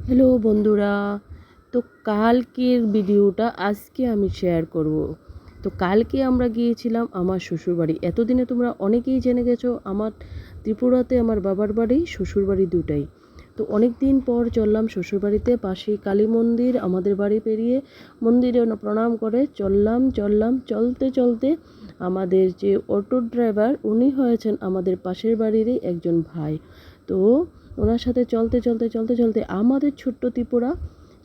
Hello বন্ধুরা, তো কালকের ভিডিওটা আজকে আমি শেয়ার করব। তো কালকে আমরা গিয়েছিলাম আমার শ্বশুরবাড়ি। এতদিনে তোমরা অনেকেই জেনে গেছো আমার ত্রিপুরাতে আমার বাবার বাড়ি শ্বশুরবাড়ি দুটাই। তো অনেক দিন পর চললাম শ্বশুরবাড়িতে, পাশেই কালী মন্দির, আমাদের বাড়ি পেরিয়ে মন্দিরে প্রণাম করে চললাম চলতে চলতে আমাদের যে অটো ড্রাইভার উনি হয়েছেন আমাদের পাশের বাড়িরই একজন ভাই। তো ওনার সাথে চলতে আমাদের ছোট্ট ত্রিপুরা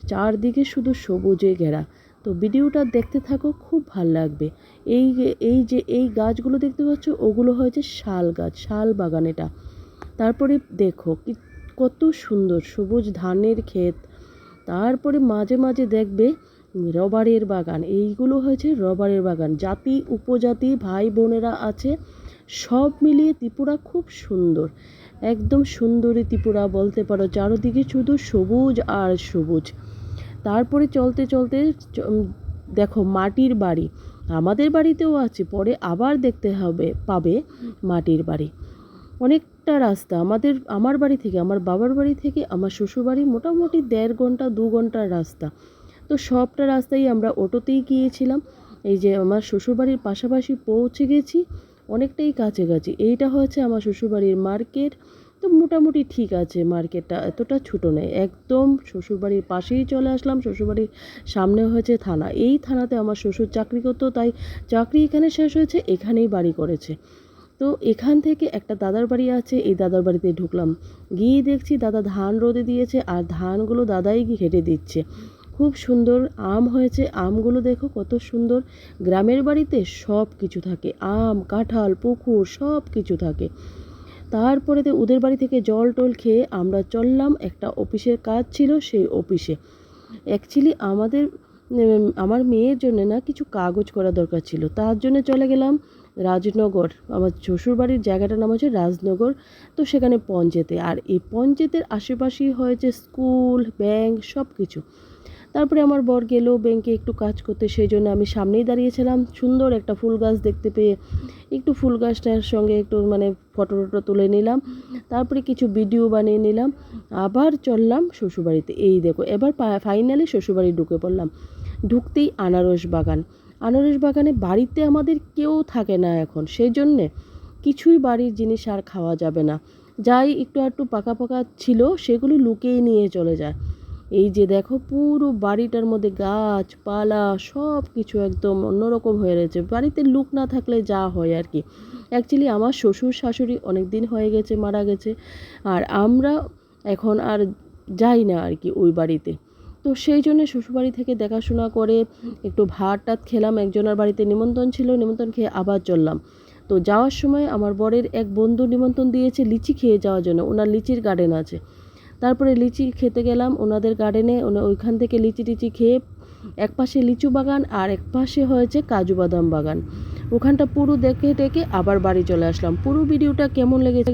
চারদিকে শুধু সবুজে ঘেরা। তো ভিডিওটা দেখতে থাকো, খুব ভাল লাগবে। এই গাছগুলো দেখতে পাচ্ছ, ওগুলো হয়েছে শাল গাছ, শাল বাগান এটা। তারপরে দেখো কত সুন্দর সবুজ ধানের ক্ষেত। তারপরে মাঝে মাঝে দেখবে রবারের বাগান, এইগুলো হয়েছে রবারের বাগান। জাতি উপজাতি ভাই বোনেরা আছে, সব মিলিয়ে ত্রিপুরা খুব সুন্দর, একদম সুন্দরী ত্রিপুরা বলতে পারো। চারদিকে শুধু সবুজ আর সবুজ। তারপরে চলতে দেখো মাটির বাড়ি, আমাদের বাড়িতেও আছে, পরে আবার দেখতে পাবে মাটির বাড়ি। অনেকটা রাস্তা আমার বাড়ি থেকে, আমার বাবার বাড়ি থেকে আমার শ্বশুরবাড়ি মোটামুটি 1.5 ঘন্টা 2 ঘন্টার রাস্তা। তো সবটা রাস্তায় আমরা অটোতেই গিয়েছিলাম। এই যে আমার শ্বশুরবাড়ির পাশাপাশি পৌঁছে গেছি, অনেকটাই কাছাকাছি। এইটা হচ্ছে আমার শ্বশুরবাড়ির মার্কেট। তো মোটামুটি ঠিক আছে, মার্কেটটা এতটা ছোটো নয়, একদম শ্বশুরবাড়ির পাশেই চলে আসলাম। শ্বশুরবাড়ির সামনে হয়েছে থানা, এই থানাতে আমার শ্বশুর চাকরি করতো, তাই চাকরি এখানে শেষ হয়েছে, এখানেই বাড়ি করেছে। তো এখান থেকে একটা দাদার বাড়ি আছে, এই দাদার বাড়িতে ঢুকলাম। গিয়ে দেখছি দাদা ধান রোদে দিয়েছে, আর ধানগুলো দাদাই হেঁটে দিচ্ছে। খুব সুন্দর আম হয়েছে, আমগুলো দেখো কত সুন্দর। গ্রামের বাড়িতে সব কিছু থাকে, আম কাঁঠাল পুকুর সব কিছু থাকে। তারপরে ওদের বাড়ি থেকে জল টল খেয়ে আমরা চললাম, একটা অফিসের কাজ ছিল সেই অফিসে। অ্যাকচুয়ালি আমার মেয়ের জন্য না কিছু কাগজ করা দরকার ছিল, তার জন্য চলে গেলাম রাজনগর। আমার শ্বশুরবাড়ির জায়গাটার নাম হচ্ছে রাজনগর। তো সেখানে পঞ্চায়েতে, আর এই পঞ্চায়েতের আশেপাশেই হয়েছে স্কুল ব্যাংক সব কিছু। তারপরে আমার বর গেল ব্যাংকে একটু কাজ করতে, সেই জন্য আমি সামনেই দাঁড়িয়েছিলাম। সুন্দর একটা ফুল গাছ দেখতে পেয়ে একটু ফুল গাছটার সঙ্গে একটু ফটো টটো তুলে নিলাম। তারপরে কিছু ভিডিও বানিয়ে নিলাম, আবার চললাম শ্বশুরবাড়িতে। এই দেখো এবার ফাইনালি শ্বশুরবাড়ি ঢুকে পড়লাম। ঢুকতেই আনারস বাগান। আনারস বাগানে বাড়িতে আমাদের কেউ থাকে না এখন, সেই জন্যে কিছুই বাড়ির জিনিস আর খাওয়া যাবে না। যাই একটু একটু পাকা পাকা ছিল সেগুলো লুকিয়ে নিয়ে চলে যায়। এই যে দেখো পুরো বাড়িটার মধ্যে গাছপালা সব কিছু একদম অন্যরকম হয়ে রয়েছে। বাড়িতে লোক না থাকলে যা হয় আর কি। অ্যাকচুয়ালি আমার শ্বশুর শাশুড়ি অনেক দিন হয়ে গেছে, মারা গেছে, আর আমরা এখন আর যাই না আর কি ওই বাড়িতে। তো সেই জন্য শ্বশুরবাড়ি থেকে দেখাশোনা করে একটু ভাত টাত খেলাম, একজনের বাড়িতে নিমন্ত্রণ ছিল, নিমন্ত্রণ খেয়ে আবার চললাম। তো যাওয়ার সময় আমার বরের এক বন্ধু নিমন্ত্রণ দিয়েছে লিচি খেয়ে যাওয়ার জন্য, ওনার লিচির গার্ডেন আছে। তারপরে লিচি খেতে গেলাম ওনাদের গার্ডেনে, ওইখান থেকে লিচি টিচি খেয়ে এক পাশে লিচু বাগান আর এক পাশে হয়েছে কাজু বাদাম বাগান। ওখানটা পুরো দেখে টেকে আবার বাড়ি চলে আসলাম। পুরো ভিডিওটা কেমন লেগেছে